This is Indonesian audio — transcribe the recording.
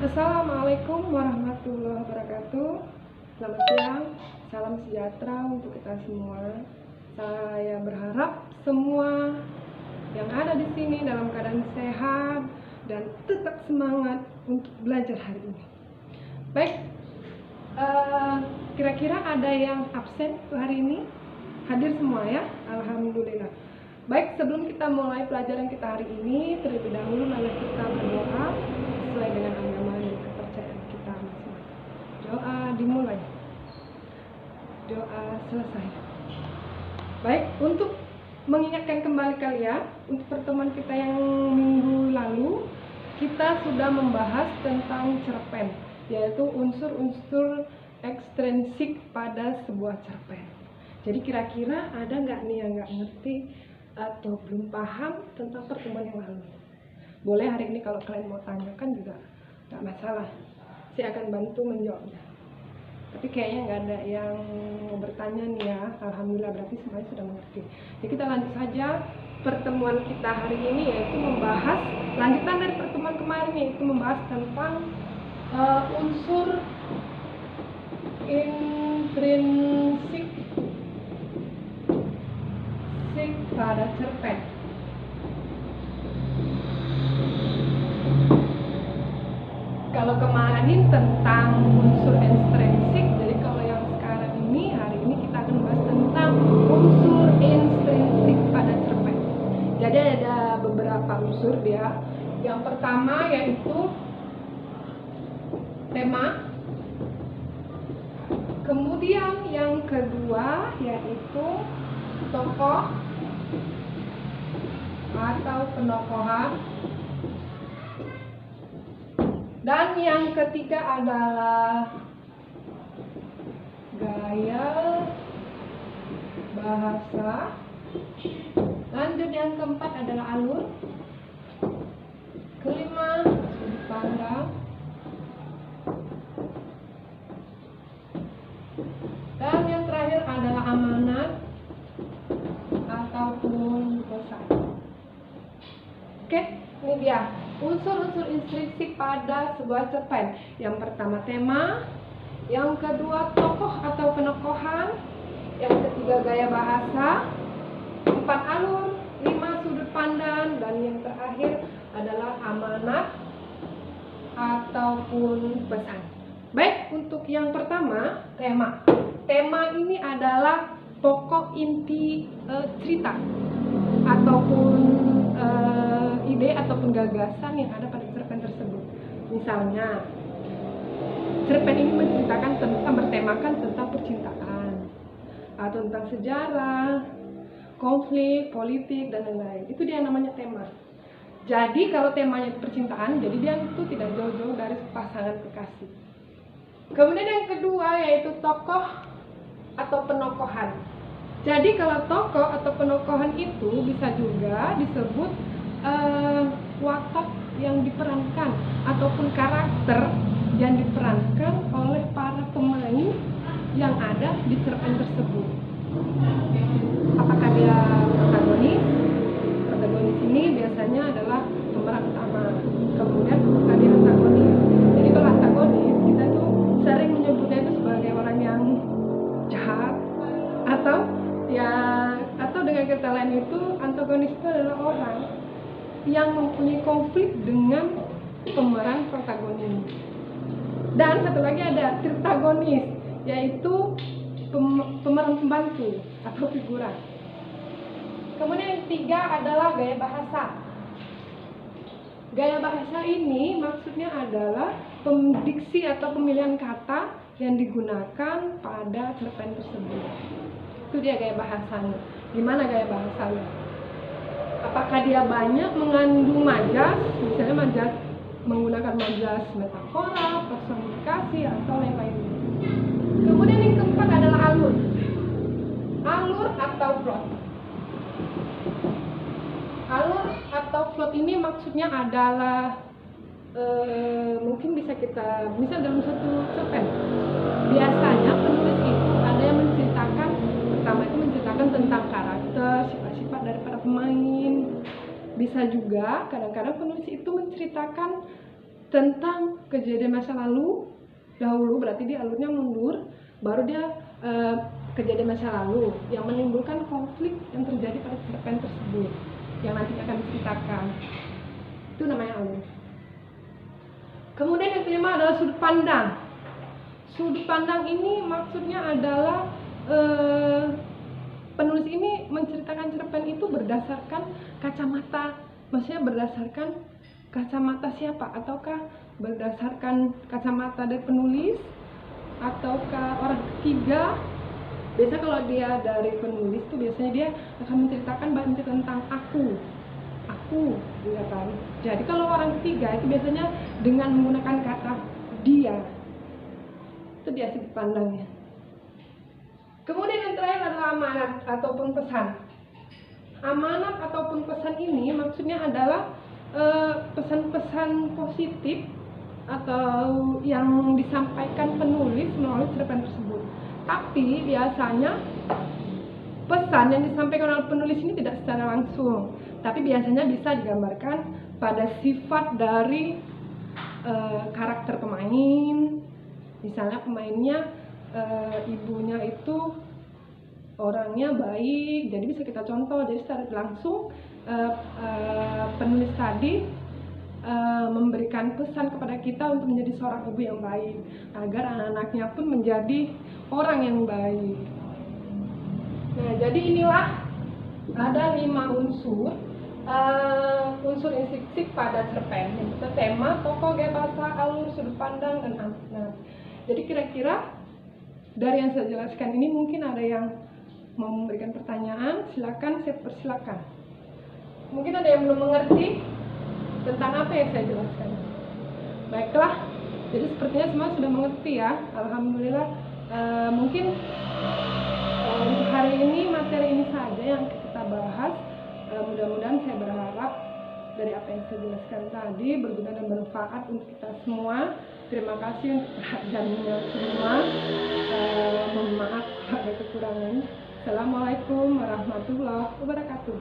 Assalamualaikum warahmatullahi wabarakatuh. Selamat siang, salam sejahtera untuk kita semua. Saya berharap semua yang ada di sini dalam keadaan sehat dan tetap semangat untuk belajar hari ini. Baik, kira-kira ada yang absen hari ini? Hadir semua ya? Alhamdulillah. Baik, sebelum kita mulai pelajaran kita hari ini, terlebih dahulu mari kita berdoa sesuai dengan agama dan kepercayaan kita masing-masing. Doa dimulai, doa selesai. Baik, untuk mengingatkan kembali kalian, untuk pertemuan kita yang minggu lalu, kita sudah membahas tentang cerpen, yaitu unsur-unsur ekstrinsik pada sebuah cerpen. Jadi kira-kira ada nggak nih yang nggak ngerti atau belum paham tentang pertemuan yang lalu? Boleh hari ini kalau kalian mau tanyakan juga nggak masalah, saya akan bantu menjawabnya. Tapi kayaknya nggak ada yang mau bertanya nih ya. Alhamdulillah, berarti semuanya sudah mengerti. Jadi kita lanjut saja pertemuan kita hari ini, yaitu membahas lanjutan dari pertemuan kemarin, yaitu membahas tentang unsur intrinsik pada cerpen. Kalau kemarin tentang unsur ekstrinsik, jadi kalau yang sekarang ini, hari ini kita akan membahas tentang unsur intrinsik pada cerpen. Jadi ada beberapa unsur dia. Yang pertama yaitu tema. Kemudian yang kedua yaitu tokoh atau penokohan. Dan yang ketiga adalah gaya bahasa. Lanjut yang keempat adalah alur. Kelima, sudut pandang. Dan yang terakhir adalah amanat ataupun pesan. Oke, ini dia unsur-unsur intrinsik pada sebuah cerpen. Yang pertama tema, yang kedua tokoh atau penokohan, yang ketiga gaya bahasa, 4 alur, 5 sudut pandang, dan yang terakhir adalah amanat ataupun pesan. Baik, untuk yang pertama tema. Tema ini adalah pokok inti cerita ataupun ide ataupun gagasan yang ada pada cerpen tersebut. Misalnya, cerpen ini menceritakan tentang, bertemakan tentang percintaan atau tentang sejarah, konflik, politik, dan lain-lain. Itu dia namanya tema. Jadi kalau temanya percintaan, jadi dia itu tidak jauh-jauh dari pasangan kekasih. Kemudian yang kedua yaitu tokoh atau penokohan. Jadi kalau tokoh atau penokohan itu bisa juga disebut watak yang diperankan ataupun karakter yang diperankan oleh para pemain yang ada di cerpen tersebut. Apakah dia protagonis? Protagonis ini biasanya adalah pemeran utama. Kemudian apakah dia antagonis? Jadi kalau antagonis, kita tuh sering menyebutnya itu sebagai orang yang jahat, atau dengan kata lain itu antagonis itu adalah orang yang mempunyai konflik dengan pemeran protagonis. Dan satu lagi ada tritagonis, yaitu pemeran pembantu atau figuran. Kemudian yang ketiga adalah gaya bahasa. Gaya bahasa ini maksudnya adalah diksi atau pemilihan kata yang digunakan pada cerpen tersebut. Itu dia gaya bahasanya. Gimana gaya bahasanya? Apakah dia banyak mengandung majas, misalnya majas menggunakan majas metafora, personifikasi, atau lain-lain. Kemudian yang keempat adalah alur. Alur atau plot. Alur atau plot ini maksudnya adalah mungkin bisa dalam satu cerpen. Biasanya penulis itu ada yang menceritakan, pertama itu menceritakan tentang karakter, sifat-sifat daripada pemain. Bisa juga kadang-kadang penulis itu menceritakan tentang kejadian masa lalu dahulu, berarti dia alurnya mundur, baru dia kejadian masa lalu yang menimbulkan konflik yang terjadi pada cerpen tersebut yang nantinya akan diceritakan. Itu namanya alur. Kemudian yang kelima adalah sudut pandang. Sudut pandang ini maksudnya adalah penulis ini menceritakan cerpen itu berdasarkan kacamata, maksudnya berdasarkan kacamata siapa, ataukah berdasarkan kacamata dari penulis ataukah orang ketiga. Biasa kalau dia dari penulis tuh biasanya dia akan menceritakan banyak tentang aku ya kan. Jadi kalau orang ketiga itu biasanya dengan menggunakan kata dia. Itu dia sudut pandangnya. Kemudian yang terakhir adalah amanat ataupun pesan. Amanat ataupun pesan ini maksudnya adalah pesan-pesan positif atau yang disampaikan penulis melalui cerpen tersebut. Tapi biasanya pesan yang disampaikan oleh penulis ini tidak secara langsung, tapi biasanya bisa digambarkan pada sifat dari karakter pemain. Misalnya pemainnya ibunya itu orangnya baik, jadi bisa kita contoh. Jadi secara langsung penulis tadi memberikan pesan kepada kita untuk menjadi seorang ibu yang baik, agar anak-anaknya pun menjadi orang yang baik. Nah, jadi inilah ada 5 unsur instinktif pada cerpen, yaitu tema, tokoh, gaya bahasa, alur, sudut pandang, dan amanat. Jadi kira-kira dari yang saya jelaskan ini mungkin ada yang mau memberikan pertanyaan, silakan, saya persilakan. Mungkin ada yang belum mengerti tentang apa yang saya jelaskan. Baiklah, jadi sepertinya semua sudah mengerti ya. Alhamdulillah. Mungkin untuk hari ini materi ini saja yang kita bahas. Mudah-mudahan saya berharap dari apa yang saya jelaskan tadi berguna dan bermanfaat untuk kita semua. Terima kasih untuk perhatiannya semua. Mohon maaf ada kekurangan. Assalamualaikum warahmatullahi wabarakatuh.